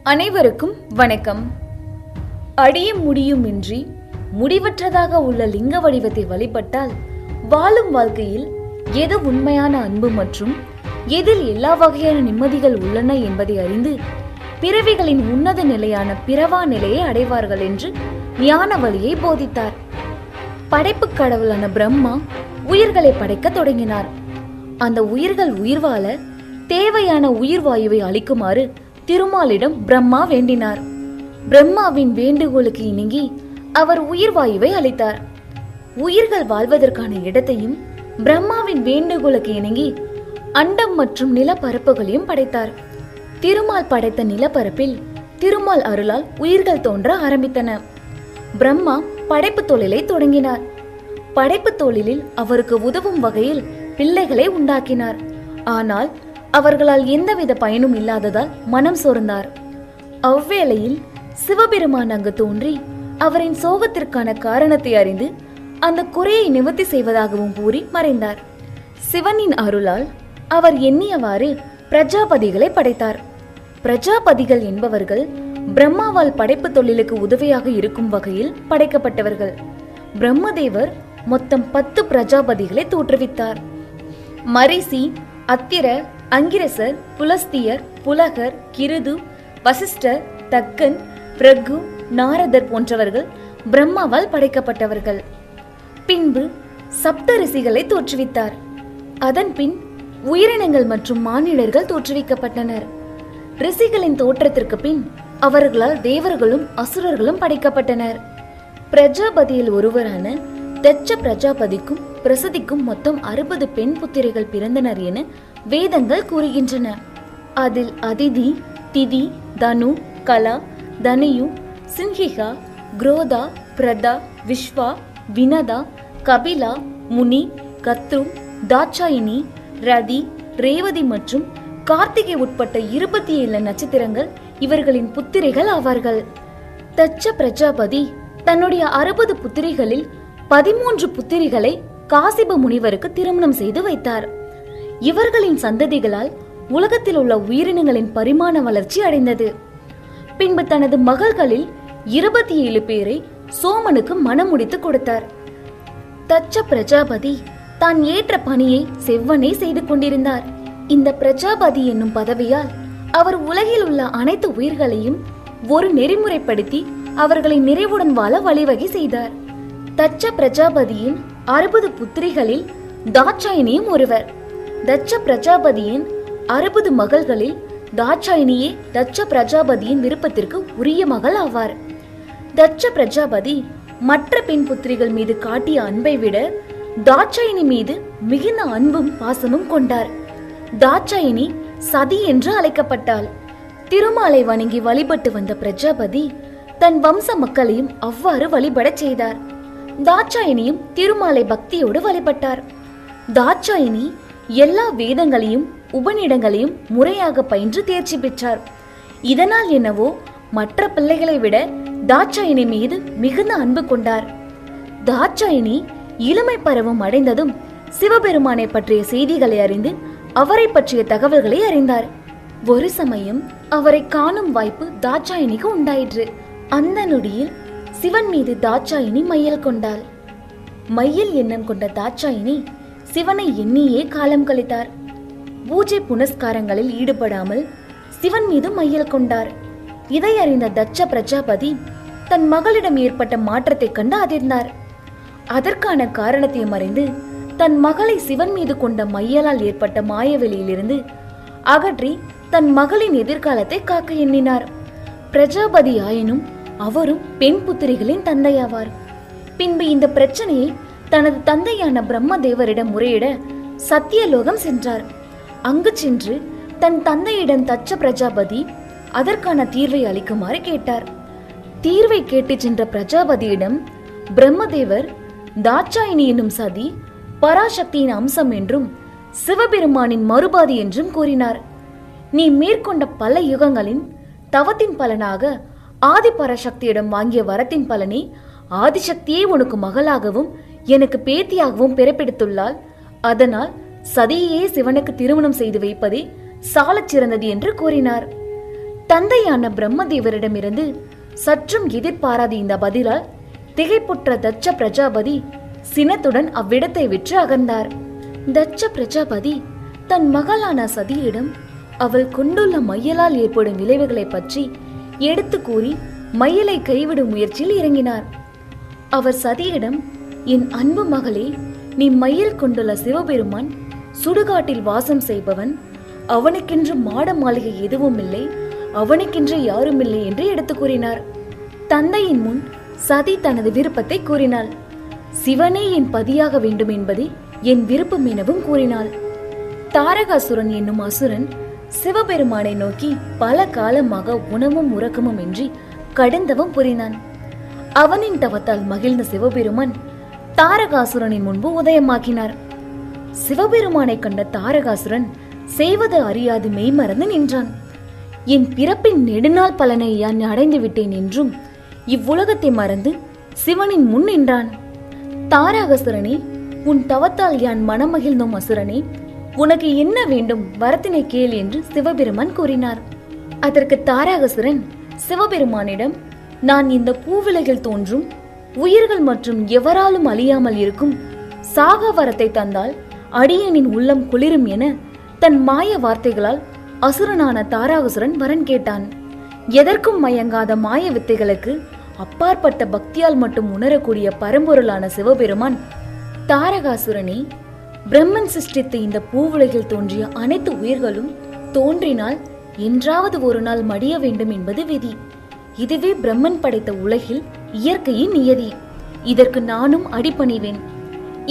அனைவருக்கும் வணக்கம். அடியும் முடியுமின்றி முடிவற்றதாக உள்ள லிங்க வடிவத்தை வழிபட்டால் வாழும் வாழ்க்கையில் எது உண்மையான அன்பு மற்றும் எதில் எல்லா வகையான நிம்மதிகள் உள்ளன என்பதை அறிந்து பிறவிகளின் உன்னத நிலையான பிறவா நிலையை அடைவார்கள் என்று ஞான வழியை போதித்தார். படைப்பு கடவுளான பிரம்மா உயிர்களை படைக்க தொடங்கினார். அந்த உயிர்கள் உயிர் வாழ தேவையான உயிர் வாயுவை அளிக்குமாறு திருமாலிடம் பிரம்மா வேண்டினார். பிரம்மாவின் வேண்டுகோளுக்கு இணங்கி அவர் உயிர் வாயுவை அளித்தார். உயிர்கள் வாழ்வதற்கான இடத்தையும் பிரம்மாவின் வேண்டுகோளுக்கு இணங்கி அண்டம் மற்றும் நிலப்பரப்புகளையும் படைத்தார். திருமால் படைத்த நிலப்பரப்பில் திருமால் அருளால் உயிர்கள் தோன்ற ஆரம்பித்தன. பிரம்மா படைப்பு தொழிலை தொடங்கினார். படைப்பு தொழிலில் அவருக்கு உதவும் வகையில் பிள்ளைகளை உண்டாக்கினார். ஆனால் அவர்களால் எந்தவித பயனும் இல்லாததால் மனம் சோர்ந்தார். அவ்வேளையில் சிவபெருமான் அங்கு தோன்றி அவரின் சோகத்திற்கான காரணத்தை அறிந்து அந்த குறையை நிவர்த்தி செய்வதாகவும் கூறி மறைந்தார். சிவனின் அருளால் அவர் எண்ணியவாறு பிரஜாபதிகளை படைத்தார். பிரஜாபதிகள் என்பவர்கள் பிரம்மாவால் படைப்பு தொழிலுக்கு உதவியாக இருக்கும் வகையில் படைக்கப்பட்டவர்கள். பிரம்மதேவர் மொத்தம் 10 பிரஜாபதிகளை தோற்றுவித்தார். மரிசி, அத்திர, அங்கிரசர், புலஸ்தியர், புலகர், கிருது, வசிஷ்டர், தக்கன், பிரகு, நாரதர் போன்றவர்கள் பிரம்மாவால் படைக்கப்பட்டவர்கள். பின்பு சப்த ரிஷிகளை தோற்றுவித்தார். அதன் பின் உயிரினங்கள் மற்றும் மானிடர்கள் தோற்றுவிக்கப்பட்டனர். ரிஷிகளின் தோற்றத்திற்கு பின் அவர்களால் தேவர்களும் அசுரர்களும் படைக்கப்பட்டனர். பிரஜாபதியில் ஒருவரான தட்ச பிரஜாபதிக்கும் பிரசதிக்கும் மொத்தம் 60 பெண் புத்திரிகள் பிறந்தனர் என வேதங்கள் கூறுகின்றன. அதில் அதிதி, திதி, தனு, கலா, தனயு, சின்ஹிகா, குரோதா, பிரதா, விஸ்வா, வினதா, கபிலா, முனி, கத்ரு, தாட்சாயினி, ரதி, ரேவதி மற்றும் கார்த்திகை உட்பட்ட 27 நட்சத்திரங்கள் இவர்களின் புத்திரிகள் ஆவார்கள். தட்ச பிரஜாபதி தன்னுடைய 60 புத்திரிகளில் 13 புத்திரிகளை காசிப முனிவருக்கு திருமணம் செய்து வைத்தார். இவர்களின் சந்ததிகளால் உலகத்தில் உள்ள உயிரினங்களின் பரிமாண வளர்ச்சி அடைந்தது. பின்பு தனது மகள்களில் 27 பேரை சோமனுக்கு மணமுடித்து கொடுத்தார். தட்ச பிரஜாபதி தான் ஏற்ற பணியை செவ்வனே செய்து கொண்டிருந்தார். இந்த பிரஜாபதி என்னும் பதவியால் அவர் உலகில் உள்ள அனைத்து உயிர்களையும் ஒரு நெறிமுறைப்படுத்தி அவர்களை நிறைவுடன் வாழ வழிவகை செய்தார். தட்ச பிரஜாபதியின் 60 புத்திரிகளில் தாட்சாயினியும் ஒருவர். தட்ச பிரஜாபதியின் 60 மகள்களில் தாட்சாயினியே தட்ச பிரஜாபதியின் விருப்பத்திற்கு உரிய மகள் ஆவார். தட்ச பிரஜாபதி மற்ற பெண் புத்திரிகள் மீது காட்டிய அன்பை விட தாட்சாயினி மீது மிகுந்த அன்பும் பாசமும் கொண்டார். தாட்சாயினி சதி என்று அழைக்கப்பட்டாள். திருமாலை வணங்கி வழிபட்டு வந்த பிரஜாபதி தன் வம்ச மக்களையும் அவ்வாறு வழிபடச் செய்தார். தாட்சாயினியும் திருமாலை பக்தியோடு வழிபட்டார். தாட்சாயினி எல்லா வேதங்களையும் உபநிடங்களையும் முறையாக பயின்று தேர்ச்சி பெற்றார். இதனால் என்னவோ மற்ற பிள்ளைகளை விட தாட்சாயினி மீது மிகுந்த அன்பு கொண்டார். தாட்சாயினி இளமை பருவம் அடைந்ததும் சிவபெருமானை பற்றிய செய்திகளை அறிந்து அவரை பற்றிய தகவல்களை அறிந்தார். ஒரு சமயம் அவரை காணும் வாய்ப்பு தாட்சாயினிக்கு உண்டாயிற்று. அந்த நொடியில் சிவன் மீது தாட்சாயினி மையல் கொண்டாள். மையல் எண்ணம் கொண்ட தாட்சாயினி சிவனை எண்ணியே காலம் கழித்தார். பூஜை புனஸ்காரங்களில் ஈடுபடாமல் சிவன் மீது மையல் கொண்டார். இதை அறிந்த தட்ச பிரஜாபதி தன் மகளிடம் ஏற்பட்ட மாற்றத்தை கண்டு அதிர்ந்தார். அதற்கான காரணத்தை மறைந்து தன் மகளை சிவன் மீது கொண்ட மையலால் ஏற்பட்ட மாயவெளியிலிருந்து அகற்றி தன் மகளின் எதிர்காலத்தை காக்க எண்ணினார். பிரஜாபதி ஆயினும் அவரும் பெண் புத்திரிகளின் தந்தையாவார். பின்பு இந்த பிரச்சனையை தனது தந்தையான பிரம்மதேவரிடம் முறையிட சத்தியலோகம் சென்றார். அங்கு சென்று தன் தந்தையிடம் தட்ச பிரஜாபதி அதற்கான தீர்வை அளிக்குமாறு கேட்டார். தீர்வை கேட்டு சென்ற பிரஜாபதியிடம் பிரம்மதேவர் தாட்சாயினி என்னும் சதி பராசக்தியின் அம்சம் என்றும் சிவபெருமானின் மறுபாதி என்றும் கூறினார். நீ மேற்கொண்ட பல யுகங்களின் தவத்தின் பலனாக ஆதி பராசக்தியிடம் வாங்கிய வரத்தின் பலனை ஆதிசக்தியே உனக்கு மகளாகவும் எனக்கு பேத்தியாகவும் பிறப்பெடுத்துள்ளாள். அதனால் சதியையே சிவனுக்கு திருமணம் செய்து வைப்பதே சாலச் சிறந்தது என்று கூறினார். தந்தையான பிரம்மதேவரிடமிருந்து சற்றும் எதிர்பாராத இந்த பதிலால் திகைப்புற்ற தட்ச பிரஜாபதி சினத்துடன் அவ்விடத்தை விற்று அகன்றார். தட்ச பிரஜாபதி தன் மகளான சதியிடம் அவள் கொண்டுள்ள மையலால் ஏற்படும் விளைவுகளை பற்றி எடுத்து கூறி மையலை கைவிடும் முயற்சியில் இறங்கினார். அவர் சதியிடம், என் அன்பு மகளே, நீ மையல் கொண்டுள்ள சிவபெருமான் சுடுகாட்டில் வாசம் செய்பவன், அவனுக்கென்று மாட மாளிகை எதுவும் இல்லை, அவனுக்கென்று யாரும் இல்லை என்று எடுத்து கூறினார். தந்தையின் முன் சதி தனது விருப்பத்தை கூறினாள். சிவனே என் பதியாக வேண்டும் என்பது என் விருப்பம் எனவும் கூறினாள். தாரகாசுரன் என்னும் அசுரன் சிவபெருமானை நோக்கி பல காலமாக உணவும் உறக்கமும் இன்றி கடுந்தவம் புரிந்தான். அவனின் தவத்தால் மகிழ்ந்த சிவபெருமான் தாரகாசுரனின் முன்பு உதயமாக்கினார். சிவபெருமானை கண்ட தாரகாசுரன் செய்வது அறியாது மெய்மறந்து நின்றான். என் பிறப்பின் நெடுநாள் பலனை யான் அடைந்து விட்டேன் என்றும் இவ்வுலகத்தை மறந்து சிவனின் முன் நின்றான். தாரகாசுரனே, உன் தவத்தால் யான் மனமகிழ்ந்தோம். அசுரனே, உனக்கு என்ன வேண்டும், வரத்தினை கேள் என்று சிவபெருமான் கூறினார். அதற்கு தாரகாசுரன் சிவபெருமானிடம், நான் இந்த பூவிலையில் தோன்றும் உயிர்கள் மற்றும் எவராலும் அழியாமல் இருக்கும் சாகா வரத்தை தந்தால் அடியனின் உள்ளம் குளிரும் என தன் மாய வார்த்தைகளால் அசுரனான தாரகாசுரன் வரன் கேட்டான். எதற்கும் மயங்காத மாய வித்தைகளுக்கு அப்பாற்பட்ட பக்தியால் மட்டும் உணரக்கூடிய பரம்பொருளான சிவபெருமான், தாரகாசுரனே, பிரம்மன் சிருஷ்டித்த இந்த பூவுலகில் தோன்றிய அனைத்து உயிர்களும் தோன்றினால் என்றாவது ஒரு நாள் மடிய வேண்டும் என்பது விதி. இதுவே பிரம்மன் படைத்த உலகில் இயற்கையின் நியதி. இதற்கு நானும் அடிபணிவேன்.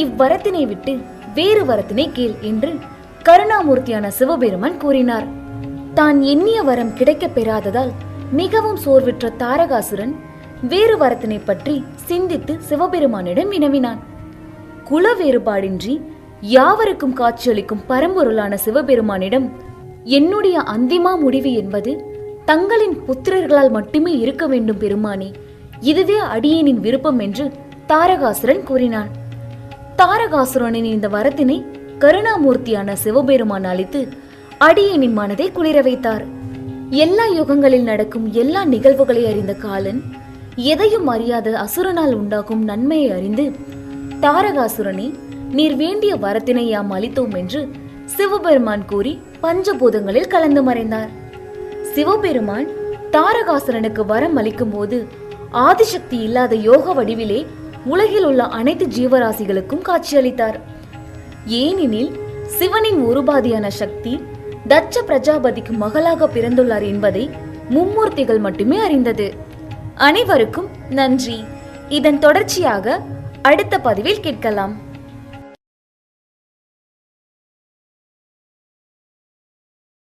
இவ்வரத்தினை விட்டு வேறு வரத்தினை கேள் என்று கருணாமூர்த்தியான சிவபெருமான் கூறினார். தான் எண்ணிய வரம் கிடைக்க பெறாததால் மிகவும் சோர்வுற்ற தாரகாசுரன் வேறு வரத்தினை பற்றி சிந்தித்து சிவபெருமானிடம் வினவினான். குல வேறுபாடின்றி யாவருக்கும் காட்சியளிக்கும் பரம்பொருளான சிவபெருமானிடம், என்னுடைய அந்திமா முடிவு என்பது தங்களின் புத்திரர்களால் மட்டுமே இருக்க வேண்டும் பெருமானே, இதுவே அடியேனின் விருப்பம் என்று தாரகாசுரன் கூறினான். தாரகாசுரனின் இந்த வரத்தினை கருணாமூர்த்தியான சிவபெருமான் அளித்து அடியேனின் மனதை குளிர வைத்தார். எல்லா யுகங்களில் நடக்கும் எல்லா நிகழ்வுகளை அறிந்த காலன் எதையும் அறியாத அசுரனால் உண்டாகும் நன்மையை அறிந்து, தாரகாசுரனே, நீர் வேண்டிய வரத்தினை யாம் அளித்தோம் என்று சிவபெருமான் கூறி பஞ்சபூதங்களில் கலந்து மறைந்தார். சிவபெருமான் தாரகாசுரனுக்கு வரம் அளிக்கும் போது ஆதிசக்தி இல்லாத யோக வடிவிலே உலகில் உள்ள அனைத்து ஜீவராசிகளுக்கும் காட்சியளித்தார். ஏனெனில் சிவனின் ஒரு பாதியான சக்தி தட்ச பிரஜாபதிக்கு மகளாக பிறந்துள்ளார் என்பதை மும்மூர்த்திகள் மட்டுமே அறிந்தது. அனைவருக்கும் நன்றி. இதன் தொடர்ச்சியாக அடுத்த பதிவில் கேட்கலாம்.